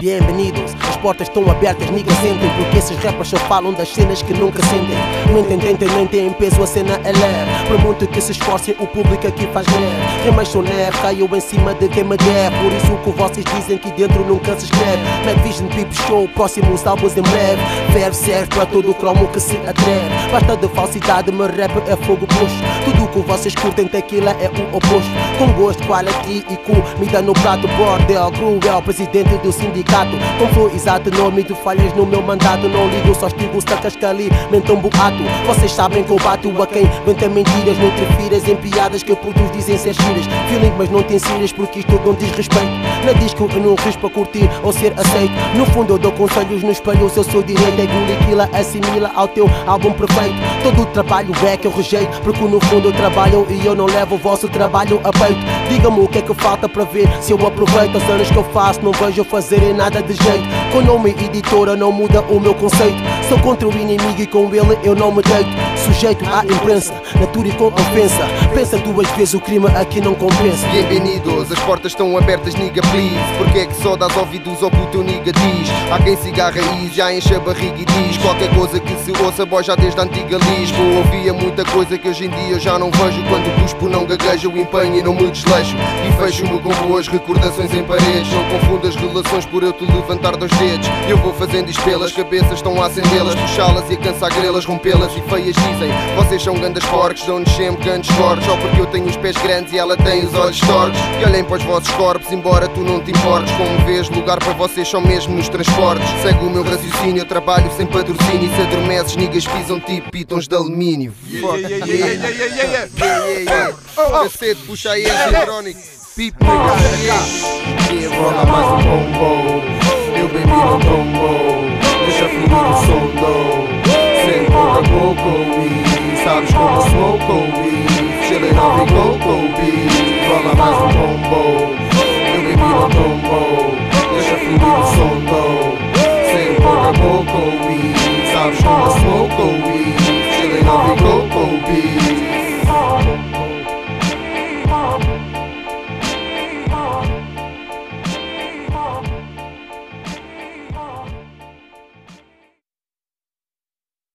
bem-vindos. As portas estão abertas, niggas sentem, porque esses rappers só falam das cenas que nunca sentem. Nem tem peso, a cena é leve. Por muito que se esforcem, o público aqui faz leve. Rimas são neve, caiu em cima de quem me der. Por isso que vocês dizem que dentro nunca se escreve. Mad Vision Peep Show, próximos álbuns em breve. Verbo serve para todo o cromo que se atreve. Basta de falsidade, meu rap é fogo puxo. Tudo que vocês curtem, tequila é o oposto. Com gosto, quality e comida no prato. Bordel, cruel, presidente do sindicato. Com flow exato, nome de falhas no meu mandato. Não ligo, só estigo sacas que alimentam boato. Vocês sabem que eu bato a quem venta mentiras. Não interfiras em piadas que produz dizem ser giras. Feeling, mas não tem serias porque isto não diz respeito. Na disco eu não risco para curtir ou ser aceito. No fundo eu dou conselhos no espelho. Se eu sou direito, é guliquila, assimila ao teu álbum perfeito. Todo o trabalho é que eu rejeito, porque no fundo eu trabalho e eu não levo o vosso trabalho a peito. Diga-me o que é que falta para ver se eu aproveito. Os anos que eu faço não vejo eu fazerem nada de jeito. Com nome editora não muda o meu conceito. Sou contra o inimigo e com ele eu não me deito. Sujeito à imprensa, natura e com ofensa. Pensa duas vezes, o crime aqui não compensa. Bem-vindos, as portas estão abertas, nigga please. Porque é que só dás ouvidos ao que o teu nigga diz? Há quem siga a raiz, já enche a barriga e diz qualquer coisa que se ouça, boy, já desde a antiga Lisboa. Ouvia muita coisa que hoje em dia eu já não vejo. Quando cuspo não gaguejo, eu empenho e não me desleixo. E fecho-me com boas recordações em paredes. Não confundas relações por eu te levantar dois dedos. Eu vou fazendo espelhas, cabeças estão a acendê-las, puxá-las e a cansar grelas, rompê-las e feias dizem. Vocês são grandes porcos, dão-nos sempre grandes cortes. Só porque eu tenho os pés grandes e ela tem os olhos tortos. E olhem para os vossos corpos, embora tu não te importes. Como vês, lugar para vocês só mesmo nos transportes. Segue o meu raciocínio, eu trabalho sem patrocínio. Se adormeces, niggas pisam tipo pitons de alumínio. Cacete, puxa aí esse eletrónico. Pip, nigga, rola mais um bombo. Eu bebi no combo. Deixa fluir o som do. Sem pouco a pouco, e sabes como smoke, e chillin' on the go-go,